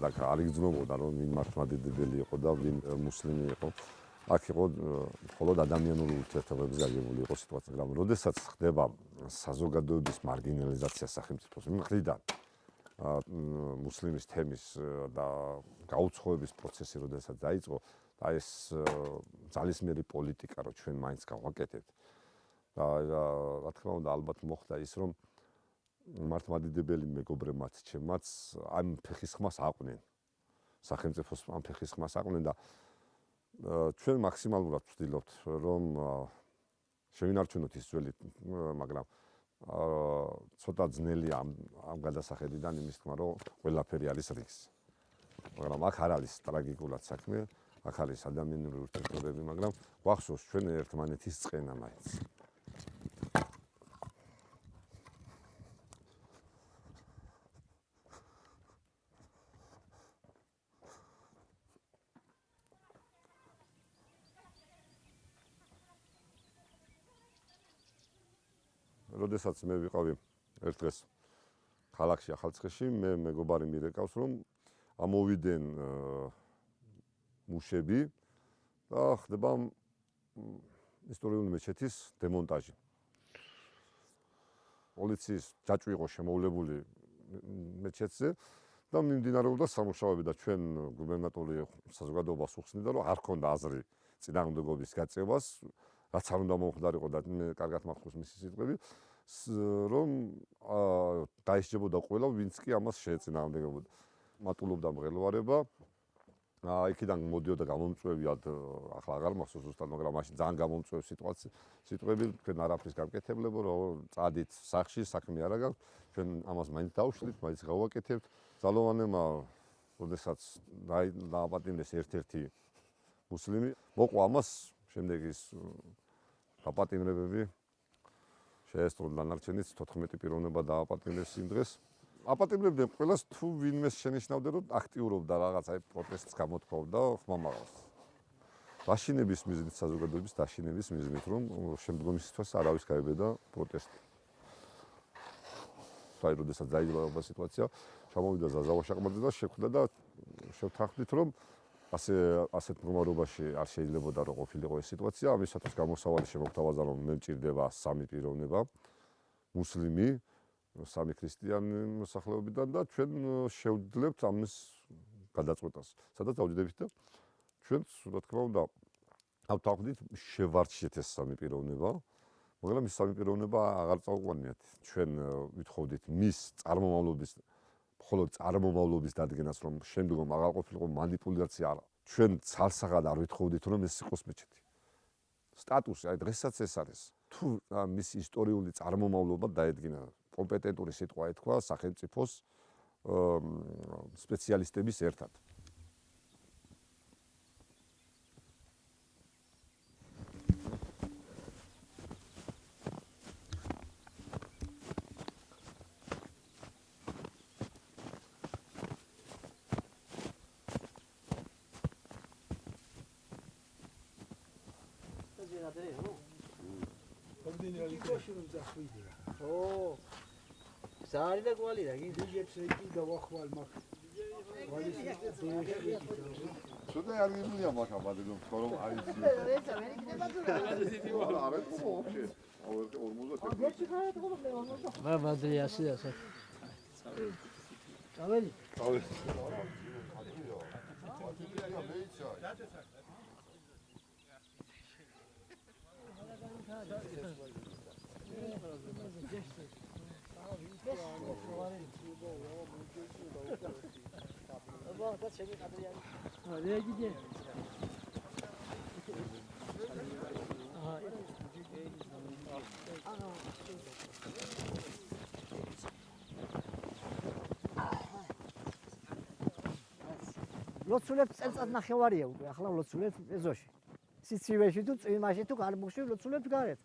აქ არ იგრძნობოდა რომ ვინ მართლმადიდებელი იყო და ვინ მუსლიმი იყო. აქ იყო მხოლოდ ადამიანური ურთიერთობების გაგებული იყო სიტუაცია, მაგრამ როდესაც ხდება საზოგადოების მარგინალიზაცია სახელმწიფოს მხრიდან მუსლიმის თემის და გაუცხოების პროცესი როდესაც დაიწყო და ეს ძალისმიერი პოლიტიკა რომ ჩვენ მაინც გავაკეთებთ და რა თქმა უნდა ალბათ მოხდა ის რომ მართლმადიდებელი მეგობრებმაც ჩემმაც ამ ფეხისხმას აყვნენ სახელმწიფოს ამ ფეხისხმას აყვნენ და ჩვენ მაქსიმალურად ვცდილობთ რომ შევინარჩუნოთ ის ძველი მაგრამ ცოტა ძნელი ამ გადასახედიდან იმის თქმა რომ ყველაფერი არის რიგს მაგრამ აქ არ არის ტრაგიკულად საქმე აქ არის ადამიანური ურთიერთობები მაგრამ გვახსოვს ჩვენ ერთმანეთის წყენა მაინც როდესაც მე ვიყავი ერთ დღეს ქალაქში ახალციხეში მე მეგობარი მირეკავს რომ ამოვიდნენ მუშები და ხდება ისტორიული მეჩეთის დემონტაჟი. პოლიციის ჯაჭვი იყო შემოვლებული მეჩეთზე და მიმდინარეობდა სამუშაოები და ჩვენ გუბერნატორი საზოგადოებას უხსნიდა რომ არ ქონდა აზრი წინააღმდეგობის გაწევას რაც არ უნდა მომხდარიყო და მე კარგად მახსოვს მისი სიტყვები რომ დაისჯებოდა ყველა ვინც კი ამას შეეწინააღმდეგებოდა მატულობდა მღელვარება იქიდან მოდიოდა გამომწვევიად ახლა აღარ მახსოვს ზუსტად მაგრამ მაშინ ძალიან გამომწვევი სიტყვები თქვენ არაფრის გამკეთებლებო რომ წადით სახში საქმე არ აქვს ჩვენ ამას მაინც დავშლით მაინც გავაკეთებთ ძალოვანებმა როდესაც დააპატიმრეს ერთ-ერთი მუსლიმი მოყვა ამას შემდეგ ის დაპატიმრებები შეესწრო დანარჩენიც 14 პიროვნება დააპატიმრეს იმ დღეს აპატიმრებდნენ ყველას თუ ვინმე შენიშნავდა რომ აქტიურობდა რაღაც აი პროტესტს გამოთქვავდა ხმამაღალს დაშინების მიზნით საზოგადოების დაშინების მიზნით რომ შემდგომი სიტუაცია არავის გაებედა პროტესტი აი როდესაც დაიწყო სიტუაცია ჩამოვიდა ზაზავა შაყმაძე და შეხვდა და შევთანხმდით რომ ასეთ მდგომარეობაში არ შეიძლებოდა რომ ყოფილიყო ეს სიტუაცია ამისათვის გამოსავალი შემოგთავაზა რომ მე მჭირდება სამი პიროვნება მუსლიმი სამი ქრისტიანი მოსახლეობიდან და ჩვენ შევძლებთ ამის გადაწყვეტას სადაც დავდებით და ჩვენც რა თქმა უნდა ავთანხმდით შევარჩიეთ ეს სამი პიროვნება მაგრამ ეს სამი პიროვნება აღარ წაუყვანიათ ჩვენ ვითხოვდით მის წარმომავლობის მხოლოდ წარმომავლობის დადგენას რომ შემდგომ აღარ ყოფილიყო манипуляცია არა ჩვენ ცალსაღად არ ვითხოვდით რომ ეს იყოს მეჩეთი სტატუსი აი დღესაც ეს არის თუ მის ისტორიული წარმომავლობა დაედგინა კომპეტენტური სიტყვა ეთქვა სახელმწიფოს სპეციალისტების ერთად Sari da quali da chi? Şurada yardımcı yapmak amadım. Sorum ayısı. Va vadriyasi da sa. Çaveli. Nereye gidiyor? ლოცულებს წელწად ნახევარია უკვე ახლა ლოცულებს ეზოში სიცივეში თუ წვიმაში თუ გარბუხში ლოცულებს გარეთ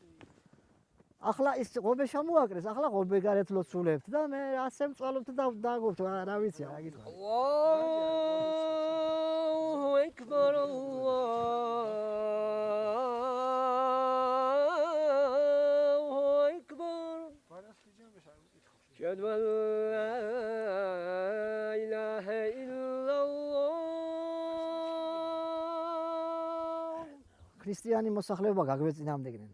ახლა ის ღობე შემოაკრეს ახლა ღობე გარეთ ლოცულებთ და მე ასე მწვალობთ და დაგობთ რა ვიცი რა გითხრა Allahu ekber Allahu ekber Şehadu en la ilahe illallah ქრისტიანი მოსახლეობა გაგვეწინააღმდეგნენ.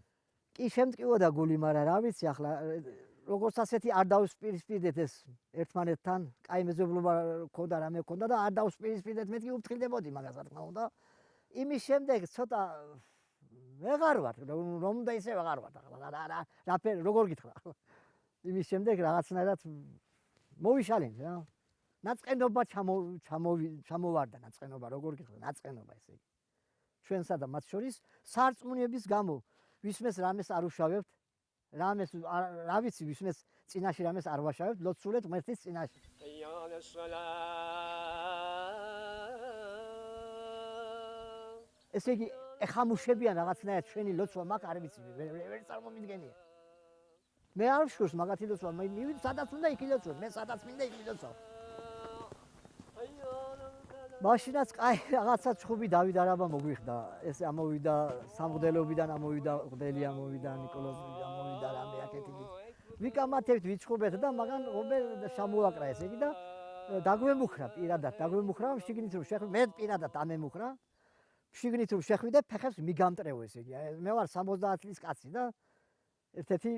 კი შემტკივოდა გული, მაგრამ რა ვიცი ახლა როგორც ასეთი არ დაუსპირისპირდეთ ეს ერთმანეთთან, კაი მეზობლობა ქონდა, რამე ქონდა და არ დაუსპირისპირდეთ, მეთქი უფრთხილდებოდი მაგას რა თქმა უნდა. იმის შემდეგ ცოტა ვეღარ ვარ, რომ და ისე ვეღარ ვარ ახლა. როგორ გითხრა? იმის შემდეგ რაღაცნაირად მოვიშალენ რა. ნაწყენობა ჩამოვარდა ნაწყენობა, როგორ გითხრა? ნაწყენობა ესე იგი. ჩვენსა და მათ შორის სარწმუნოების გამო ვისმეს რამეს არ უშავებთ, რამეს რა ვიცი ვისმეს წინაშე რამეს არ ვაშავებთ, ლოცულეთ ღმერთის წინაშე. ესე იგი ეხამუშებიან რაღაცნაირად ჩვენი ლოცვა მაგ არ ვიცი, ვერ წარმომიდგენია. მე არ ვშურს მაგათი ლოცვა, მივიდ სადაც უნდა იქ ილოცოთ, მე სადაც მინდა იქ ილოცავ. მაშინაც კაი რაღაცა ჩხუბი დავით არაბა მოგვიხდა. ეს ამოვიდა სამღვდელოებიდან, ამოვიდა ღდელი, ამოვიდა ნიკოლოზი, ამოვიდა რამე აქეთი. ვიკამათებთ, ვიჩხუბეთ და მაგან ღობე შემოაკრა ესე იგი და დაგვემუხრა პირადად, დაგვემუხრა შიგნით რომ შეხვი, მე პირადად ამემუხრა. შიგნით რომ შეხვიდე, ფეხებს მიგამტრევო ესე იგი. მე ვარ 70 წლის კაცი და ერთ-ერთი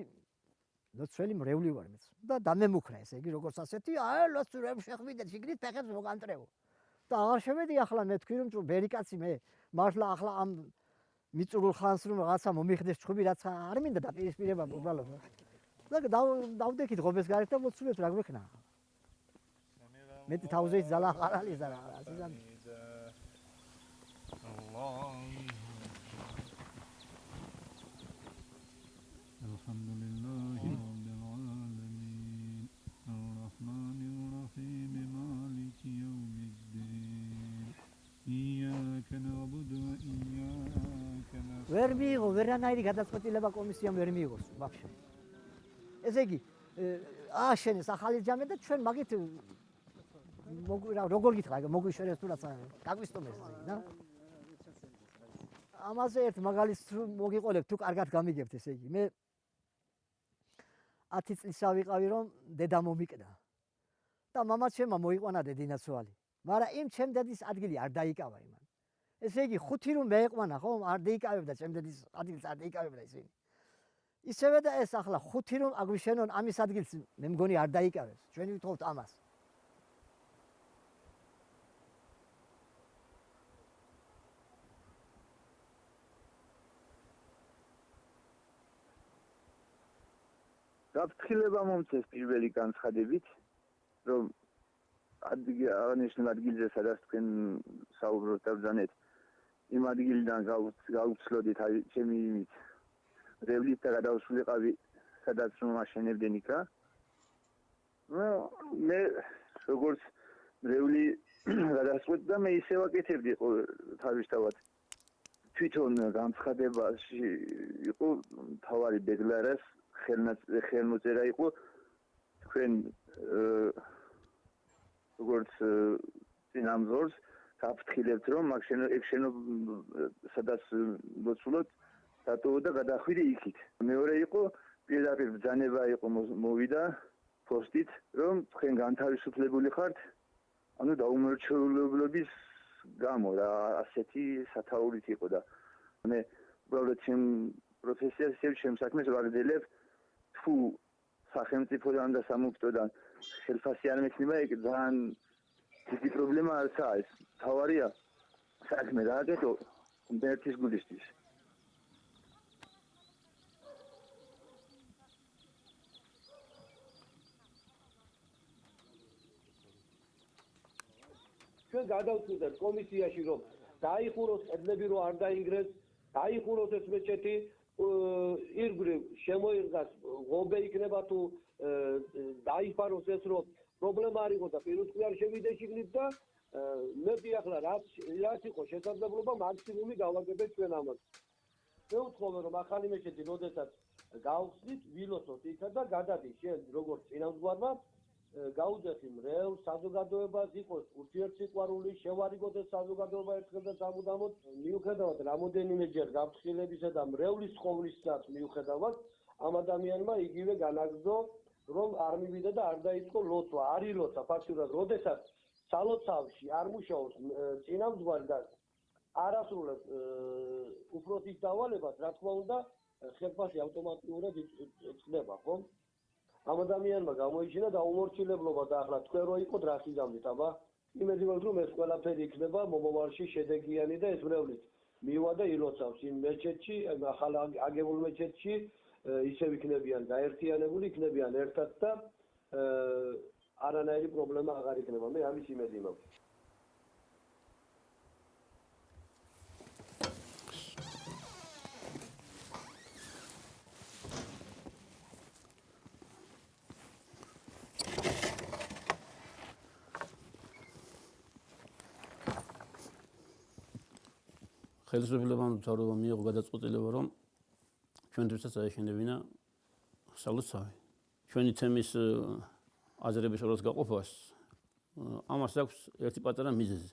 ლოცველი მრევლი ვარ მეც. და დამემუხრა ესე იგი, როგორც ასეთი, ლოცველი შეხვიდე, შიგნით ფეხებს მოგამტრევო. და აღარ შევედი ახლა მე თქვი რომ ბერი კაცი მე მართლა ახლა ამ მიწურულ ხანს რომ რაღაცა მომიხდეს ჩხუბი რაც არ მინდა დაპირისპირება უბრალოდ. და დავდექით ღობეს გარეთ და მოცულეთ რა გვექნა. მე თავზე ძალა არ არის და რა ასიზან. Alhamdulillahi rabbil alamin. Ar-Rahmanir Rahim. Maliki yawmiddin. Iyyaka na'budu wa iyyaka nasta'in. ვერ მიიღო ვერანაირი გადაწყვეტილება კომისიამ ვერ მიიღოს ვაფშე. ესე იგი ააშენეს ახალი ჯამე და ჩვენ მაგით როგორ გითხრა მოგვიშორეს თუ რაცა გაგვისტომეს ესე იგი და ამაზე ერთ მაგალითს მოგიყოლებ თუ კარგად გამიგებთ ესე იგი მე 10 წლისა ვიყავი რომ დედა მომიკდა და მამაც შემა მოიყვანა დედინაცვალი მაგრამ იმ ჩემ დედის ადგილი არ დაიკავა იმან ესე იგი 5 რომ მეეყვანა ხო არ დაიკავებდა ჩემ დედის ადგილს არ დაიკავებდა ისინი ისევე და ეს ახლა 5 რომ აგვიშენონ ამის ადგილს მე მგონი არ დაიკავებს ჩვენი ვთხოვთ ამას გაფრთხილება მომწეს პირველი განცხადებით, რომ აღნიშნულ ადგილზე, სადაც თქვენ საუბრობთ და ბრძანეთ, იმ ადგილიდან გავუცლოდით ჩემი იმით რევლით და გადავსულიყავი, სადაც რომ აშენებდნენ იქა. მე როგორც რევლი გადასწყვეტ და მე ისე ვაკეთებდი თავისთავად. თვითონ განცხადებაში იყო თავარი დეკლარას ხელმოწერა იყო თქვენ როგორც წინამძღოლს გაფრთხილებთ რომ მაგ სადაც ლოცულობთ დატოვო და გადახვიდე იქით. მეორე იყო პირდაპირ ბრძანება იყო მოვიდა პოსტით რომ თქვენ განთავისუფლებული ხართ ანუ დაუმორჩილებლობის გამო რა ასეთი სათაურით იყო და მე უბრალოდ ჩემ პროფესიას ჩემ საქმეს ვაგრძელებ თუ სახელმწიფოდან და სამმართველოდან ხელფასი არ მექნება ეგ ძალიან დიდი პრობლემა არცაა ეს თავარია საქმე დააკეთო ერთის გულისთვის ჩვენ გადავწყვეტეთ კომისიაში რომ დაიხუროს კედლები რომ არ დაინგრეს დაიხუროს ეს მეჩეთი ირგვლივ შემოიღოს ღობე იქნება თუ დაიფაროს ეს რომ პრობლემა არ იყო და პირუტყვი არ შევიდე შიგნით და მე ახლა რაც იყო შესაძლებლობა მაქსიმუმი გავაკეთეთ ჩვენ ამას. მე ვთხოვე რომ ახალი მეჩეთი როდესაც გავხსნით ვილოცოთ იქა და გადადი შენ როგორც წინამძღვარმა გაუძახი მრევლ საზოგადოებას იყოს ურთიერთსიყვარული შევარიგოთ ეს საზოგადოება ერთხელ და სამუდამოდ მიუხედავად რამოდენიმეჯერ გაფრთხილებისა და მრევლის ხოვლისაც მიუხედავად ამ ადამიანმა იგივე განაგრძო რომ არ მივიდა და არ დაიწყო ლოცვა არ ილოცა ფაქტურად როდესაც სალოცავში არ მუშაობს წინამძღვარი და არასრულად უფროსის დავალებას, რა თქმა უნდა, ხელფასი ავტომატურად იწყდება, ხო? ამ ადამიანმა გამოიჩინა დაუმორჩილებლობა და ახლა თქვენ რო იყოთ რა ხიზამით, აბა იმედივართ რომ ეს ყველაფერი იქნება მომავალში შედეგიანი და ესმრევლით მივა და ილოცავს იმ მეჩეთში, ახალ აგებულ მეჩეთში ისევ იქნებიან გაერთიანებული, იქნებიან ერთად და არანაირი პრობლემა აღარ იქნება. მე ამის იმედი მაქვს. ხელისუფლებამ თავრობა მიიღო გადაწყვეტილება, რომ ჩვენთვისაც აეშენებინა სალოცავი. ჩვენი თემის აზრების ორად გაყოფას ამას აქვს ერთი პატარა მიზეზი.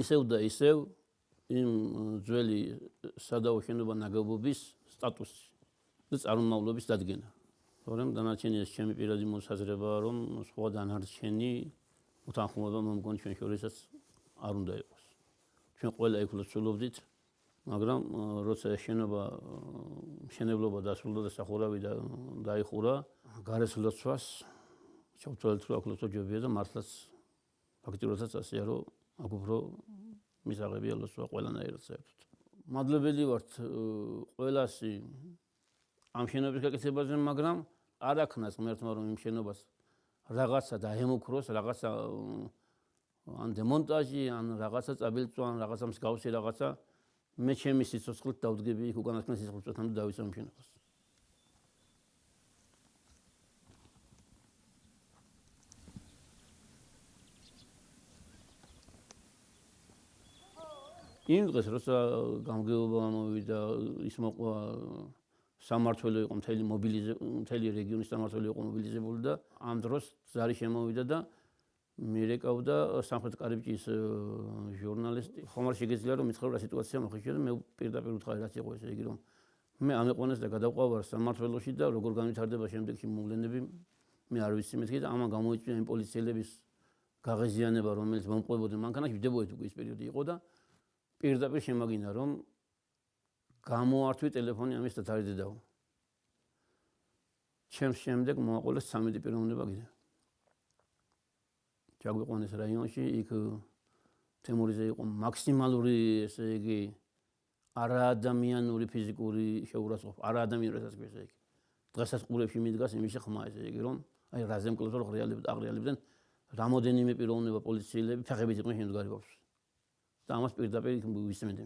ისევ და ისევ იმ ძველი სადაო შენობა ნაგებობის სტატუსი და წარმომავლობის დადგენა. თორემ დანარჩენი ეს ჩემი პირადი მოსაზრებაა, რომ სხვა დანარჩენი უთანხმოება მომგონი ჩვენ შორისაც არ უნდა იყოს. ჩვენ ყველა იქ ვცდილობდით, მაგრამ როცა შენებლობა დასრულდა და სახურავი დაიხურა, გარეს ლოცვას ჩავთვალეთ, რომ აქ ლოცვა ჯობია და მართლაც ფაქტიურადაც ასეა, რომ აქ უფრო მისაღებია ლოცვა ყველანაირად საერთოდ. მადლობელი ვართ ყველასი ამ შენობის გაკეთებაზე, მაგრამ არ აქნას ღმერთმა, რომ იმ შენობას რაღაცა დაემუქროს, რაღაცა ან დემონტაჟი, ან რაღაცა წაბილწვა, ან რაღაცა მსგავსი რაღაცა მე ჩემი სიცოცხლით დავდგები იქ უკანასკნელ სიცოცხლეთამდე დავიცავ იმ შენობას. იმ დღეს, როცა გამგეობა მოვიდა, ის მოყვა სამმართველო იყო მთელი რეგიონის სამმართველო იყო მობილიზებული და ამ დროს ზარი შემოვიდა და მირეკავდა სამხრეთ კარიბჭის ჟურნალისტი. ხომ არ შეგეძლია რომ მითხრა რა სიტუაცია მოხდა და მე პირდაპირ ვთხარი რაც იყო ესე იგი რომ მე ამეყვანეს და გადავყავარ სამმართველოში და როგორ განვითარდება შემდეგში მოვლენები მე არ ვიცი მეთქი და ამან გამოიწვია იმ პოლიციელების გაღიზიანება რომელიც მომყვებოდნენ მანქანაში ვიდებოეთ უკვე ის პერიოდი იყო და პირდაპირ შემაგინა რომ გამოართვი ტელეფონი ამის დათარიდედაო. ჩემს შემდეგ მოაყოლეს 13 პიროვნება კიდე. ჩაგვიყვანეს რაიონში, იქ თემურიზე იყო მაქსიმალური, ესე იგი, არაადამიანური ფიზიკური შეურაცხყოფა, არაადამიანური ასე ესე იგი. დღესაც ყურებში მიდგას იმის ხმა, ესე იგი, რომ აი რაზე მკლავს რომ აღრიალებდნენ რამოდენიმე პიროვნება პოლიციელები ფეხებით იყვნენ შემდგარი ბავშვს. და ამას პირდაპირ ვისმენდი.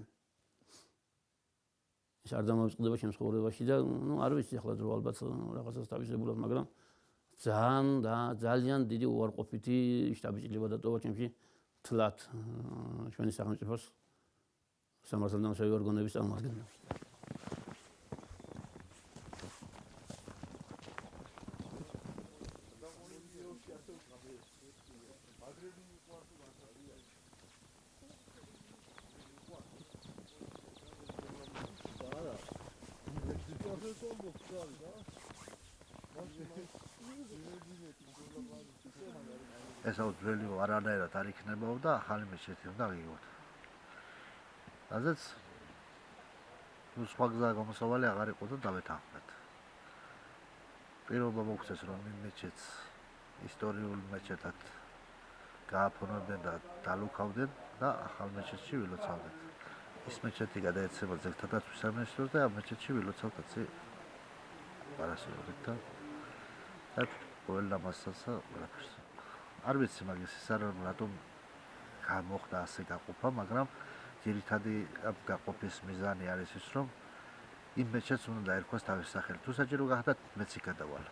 ეს არ დამოწყდება ჩემს ცხოვრებაში და ნუ არ ვიცი ახლა დრო ალბათ რაღაცას თავისებურად, მაგრამ ძალიან დიდი უარყოფითი შტაბი-ჭრილება დატოვა ჩემში თლათ ჩვენი სახელმწიფოს სამართალდამცავი ორგანოების წარმომადგენლებს. ესაო ძველი არანაირად არ იქნებაო და ახალი მეჩეთი უნდა ღიროთ. რაზეც სხვა გზა გამოსავალი აღარ იყო და დავეთანხმდეთ. პირველობა მოგცეს რომ იმ მეჩეთს ისტორიულ მეჩეთად გააფორმებდნენ და დალუქავდნენ და ახალ მეჩეთში ვილოცავდნენ. ის მეჩეთი გადაეცემა ძეგლთათაცვის სამინისტროს და ამ მეჩეთში ვილოცავთ აცი პარასიურით და ყველა მასალა ყველაფერს. არ ვიცი მაგის ის არ რატომ გამოხდა ასე გაყოფა, მაგრამ ძირითადი გაყოფის მიზანი არის ის, რომ იმ მეჩეთს უნდა დაერქვას თავის სახელი. თუ საჭირო გახდა მეც იქ გადავალ.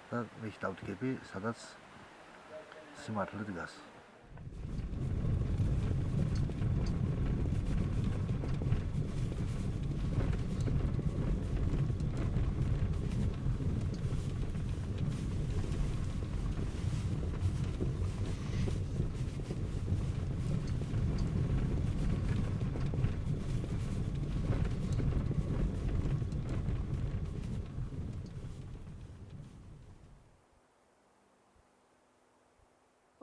და მე დავდგები, სადაც სიმართლე დგას.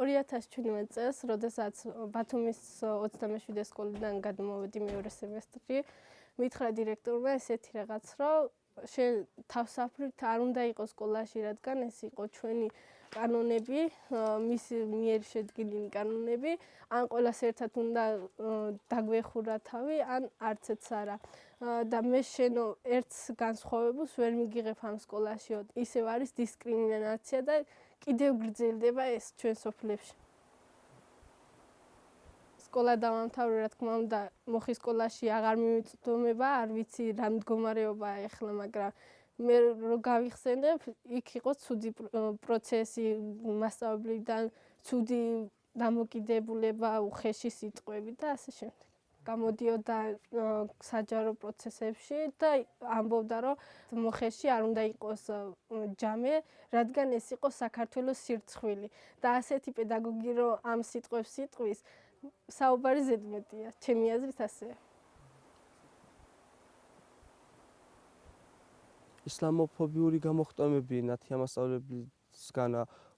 2017 წელს, როდესაც ბათუმის 27 სკოლიდან გადმოვედი მეორე სემესტრი, მითხრა დირექტორმა ესეთი რაღაც, რომ შენ თავსაფრით არ უნდა იყოს სკოლაში, რადგან ეს იყო ჩვენი კანონები, მის მიერ შედგენილი კანონები, ან ყველას ერთად უნდა დაგვეხურა თავი, ან არცეც არა. და მე შენო ერთს განსხვავებულს ვერ მიგიღებ ამ სკოლაშიო. ისევ არის დისკრიმინაცია და კიდევ გრძელდება ეს ჩვენ სოფლებში. სკოლა დავამთავრე, რა თქმა უნდა, მოხის სკოლაში აღარ მიმწვდომება, არ ვიცი რა მდგომარეობაა ეხლა, მაგრამ მე რო გავიხსენებ, იქ იყო ცუდი პროცესი მასწავლებლიდან, ცუდი დამოკიდებულება, უხეში სიტყვები და ასე შემდეგ. გამოდიოდა საჯარო პროცესებში და ამბობდა, რომ მოხეში არ უნდა იყოს ჯამე, რადგან ეს იყო საქართველოს სირცხვილი. და ასეთი პედაგოგი, რომ ამ სიტყვებს სიტყვის, საუბარი ზედმეტია, ჩემი აზრით ასეა. ისლამოფობიური გამოხტომები ნათია მასწავლებელისგან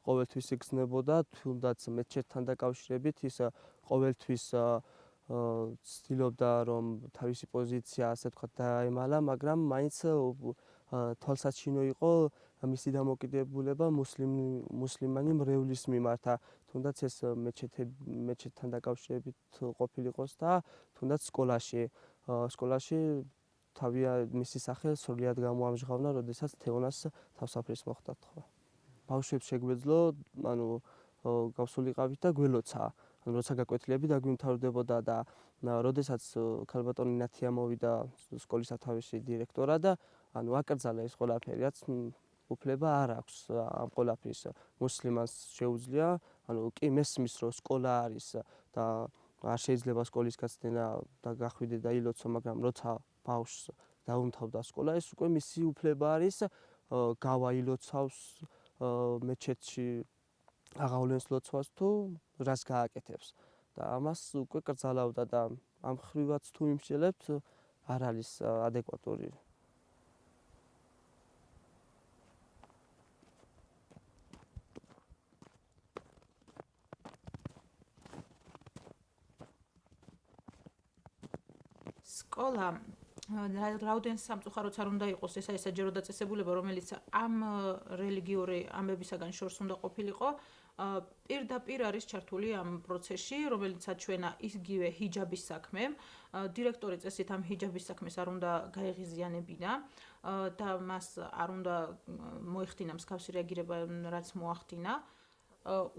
ყოველთვის იგრძნებოდა, თუნდაც მეჩეთთან დაკავშირებით ის ყოველთვის ცდილობდა რომ თავისი პოზიცია ასე ვთქვათ დაემალა, მაგრამ მაინც თვალსაჩინო იყო მისი დამოკიდებულება მუსლიმანი მრევლის მიმართ, თუნდაც ეს მეჩეთთან დაკავშირებით ყოფილიყოს და თუნდაც სკოლაში თავია მისი სახე სრულად გამოამჟღავნა, როდესაც თეონას თავსაფრის მოხდა თქვა. ბავშვებს შეგვეძლო, გავსულიყავით და გველოცა. როცა გაკვეთილები დაგვიმთავრდებოდა და როდესაც ქალბატონი ნათია მოვიდა სკოლის სათავეში დირექტორად და აკრძალა ეს ყველაფერი, რაც უფლება არ აქვს ამ ყველაფრის მუსლიმანს შეუძლია, კი მესმის რომ სკოლა არის და არ შეიძლება სკოლის გაცდენა და გახვიდე და ილოცო, მაგრამ როცა ბავშვს დაუმთავრდა სკოლა, ეს უკვე მისი უფლება არის, გავაილოცავს მეჩეთში აღავლენს ლოცვას თუ რას გააკეთებს და ამას უკვე კრძალავდა და ამ ხრივაც თუ იმშელებთ არ არის ადეკვატური. სკოლა რაოდენს სამწუხაროც არ უნდა იყოს, ეს არის საჯარო დაწესებულება, რომელიც ამ რელიგიური ამბებისაგან შორს უნდა ყოფილიყო. პირდაპირ არის ჩართული ამ პროცესში, რომელიც აჩვენა იგივე ჰიჯაბის საქმე. დირექტორი წესით ამ ჰიჯაბის საქმეს არ უნდა გაეღიზიანებინა და მას არ უნდა მოეხდინა მსგავსი რეაგირება, რაც მოახდინა.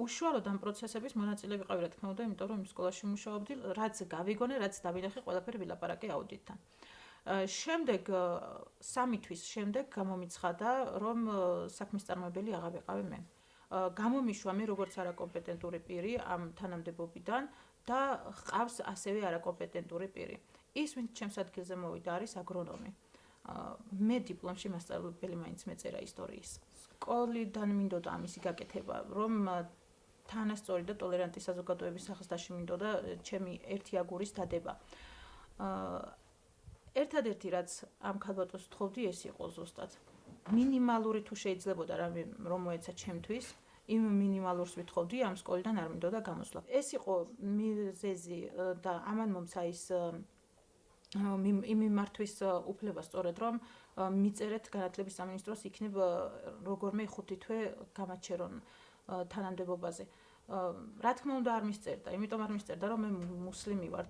უშუალოდ ამ პროცესების მონაწილე ვიყავი, რა თქმა უნდა, იმიტომ რომ იმ სკოლაში ვმუშაობდი, რაც გავიგონე, რაც დავინახე, ყველაფერი ვილაპარაკე აუდიტთან. შემდეგ 3 თვის შემდეგ გამომიცხადა, რომ საქმის წარმოებელი აღარ ვიყავი მე. გამომიშვა მე როგორც არაკომპეტენტური პირი ამ თანამდებობიდან და ჰყავს ასევე არაკომპეტენტური პირი. ის, ვინც ჩემს ადგილზე მოვიდა, არის აგრონომი. მე დიპლომში მასწავლებელი მაინც მეწერა ისტორიის. სკოლიდან მინდოდა ამისი გაკეთება, რომ თანასწორი და ტოლერანტი საზოგადოების სახსდაში მინდოდა ჩემი ერთი აგურის დადება. ერთადერთი რაც ამ ქალბატონს ვთხოვდი, ეს იყო ზუსტად. მინიმალური თუ შეიძლებოდა რამე რომ მოეცა ჩემთვის, იმ მინიმალურს ვითხოვდი, ამ სკოლიდან არ მინდოდა გამოსვლა. ეს იყო მიზეზი და ამან მომცა ის იმ მიმართვის უფლება სწორედ რომ მიწერეთ განათლების სამინისტროს იქნებ როგორმე 5 თვე გამაჩერონ თანამდებობაზე. რა თქმა უნდა არ მისწერდა, იმიტომ არ მისწერდა რომ მე მუსლიმი ვარ.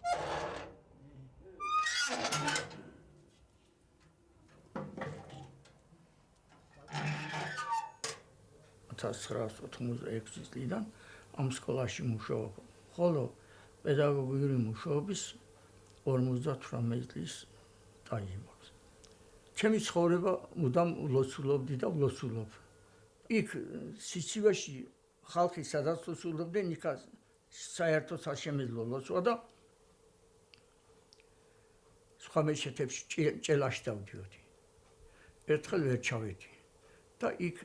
1986 წლიდან ამ სკოლაში მუშაობ, ხოლო პედაგოგიური მუშაობის 58 წლის სტაჟი მაქვს. ჩემი ცხოვრება მუდამ ვლოცულობდი და ვლოცულობ. იქ სიცივეში ხალხი სადაც ვლოცულობდნენ, იქ საერთოდ საშემეძლო ლოცვა და სხვა მეჩეთებში ჭელაში დავდიოდი. ერთხელ ვერ ჩავედი და იქ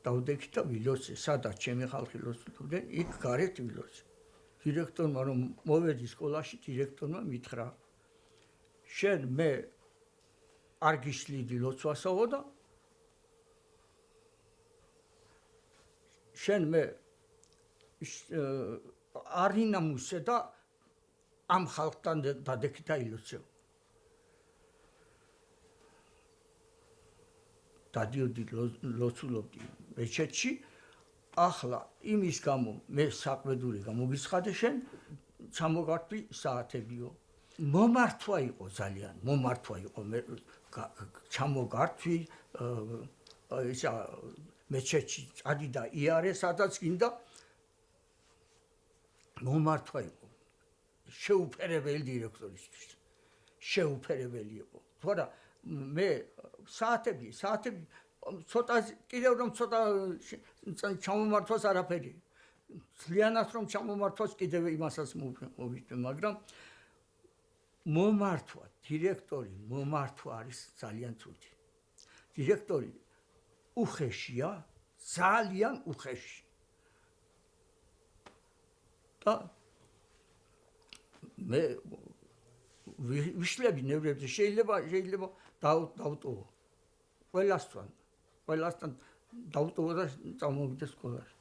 დავდექი და ვილოცე, სადაც ჩემი ხალხი ლოცულობდნენ, იქ გარეთ ვილოცე. დირექტორმა რომ მოვედი სკოლაში, დირექტორმა მითხრა, შენ მე არ გიშლიდი ლოცვასაო და შენ მე არინამუსე და ამ ხალხთან დადექით აილოცე. დადიოდი ლოცულობდი მეჩეთში, ახლა იმის გამო მე საყვედური გამოგიცხადე შენ, ჩამოგართვი საათებიო. მომართვა იყო ძალიან, მომართვა იყო მე ჩამოგართვი ისა მეჩეთში წადი და იარე სადაც გინდა მომართვა იყო. შეუფერებელი დირექტორისთვის. შეუფერებელი იყო. თორე მე საათები ცოტა კიდევ რომ ცოტა ჩამომართვას არაფერი. ძალიანაც რომ ჩამომართვას კიდევ იმასაც მოვიწყე, მაგრამ მომართვა, დირექტორი მომართვა არის ძალიან ცუდი. დირექტორი უხეშია, ძალიან უხეში. და მე ვიშლები ნევრებზე შეიძლება დავტოვო. ყველასთან დავტოვო და წამოვიდე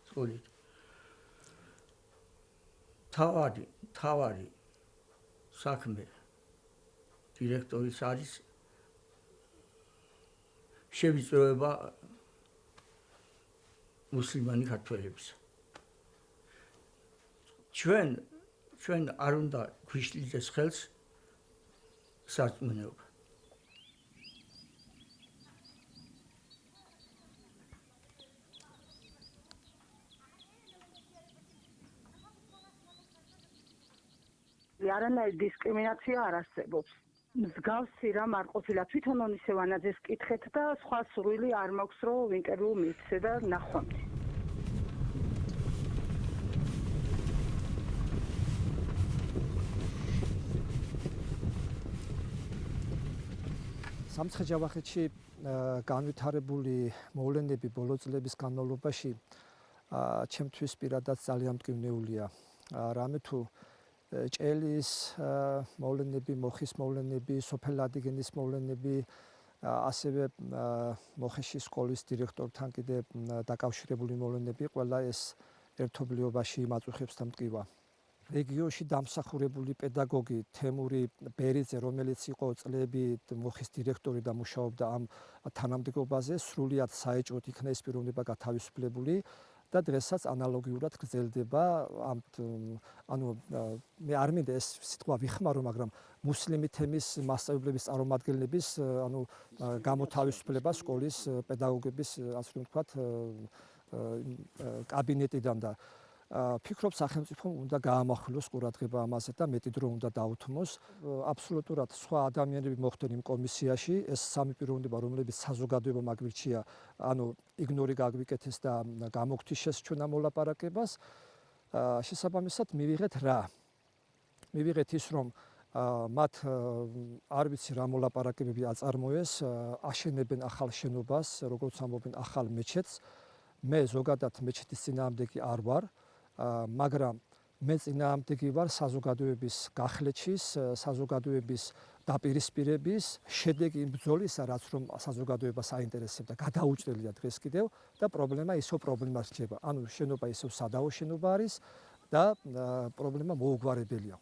სკოლით. თავარი საქმე დირექტორის არის შევიწროება მუსლიმანი ქართველებისა. ჩვენ არ უნდა გვიშლიდეს ხელს სარწმუნოება. არანაირი დისკრიმინაცია არ არსებობს. მსგავსი რამ არ ყოფილა თვითონ ონისევანაძეს კითხეთ და სხვა სურვილი არ მაქვს რომ ინტერვიუ მივცე და ნახვამდი. სამცხე-ჯავახეთში განვითარებული მოვლენები ბოლო წლების განმავლობაში ჩემთვის პირადად ძალიან მტკივნეულია. რამე თუ ჭელის მოვლენები, მოხის მოვლენები, სოფელ ადიგენის მოვლენები, ასევე მოხეში სკოლის დირექტორთან კიდე დაკავშირებული მოვლენები, ყველა ეს ერთობლიობაში იმაწუხებს და მტკივა. რეგიონში დამსახურებული პედაგოგი თემური ბერიძე, რომელიც იყო წლებით მოხის დირექტორი და მუშაობდა ამ თანამდებობაზე, სრულიად საეჭვოდ იქნა ეს პიროვნება გათავისუფლებული და დღესაც ანალოგიურად გრძელდება ანუ მე არ მინდა ეს სიტყვა ვიხმარო, მაგრამ მუსლიმი თემის მასწავლებლების წარმომადგენლების ანუ გამოთავისუფლება სკოლის პედაგოგების ასე რომ ვთქვათ კაბინეტიდან და ფიქრობ სახელმწიფომ უნდა გაამახვილოს ყურადღება ამაზე და მეტი დრო უნდა დაუთმოს. აბსოლუტურად სხვა ადამიანები მოხდნენ იმ კომისიაში, ეს სამი პიროვნება, რომლებიც საზოგადოებამ აგვირჩია, ანუ იგნორი გაგვიკეთეს და გამოგთიშეს ჩვენ ამ მოლაპარაკებას. შესაბამისად მივიღეთ რა? მივიღეთ ის, რომ მათ არ ვიცი რა მოლაპარაკებები აწარმოეს, აშენებენ ახალ შენობას, როგორც ამბობენ, ახალ მეჩეთს. მე ზოგადად მეჩეთის წინააღმდეგი არ ვარ. მაგრამ მე წინააღმდეგი ვარ საზოგადოების გახლეჩის, საზოგადოების დაპირისპირების, შედეგი იმ ბრძოლისა, რაც რომ საზოგადოებას აინტერესებდა, გადაუჭრელია დღეს კიდევ და პრობლემა ისევ პრობლემას რჩება. ანუ შენობა ისევ სადავო შენობა არის და პრობლემა მოუგვარებელია.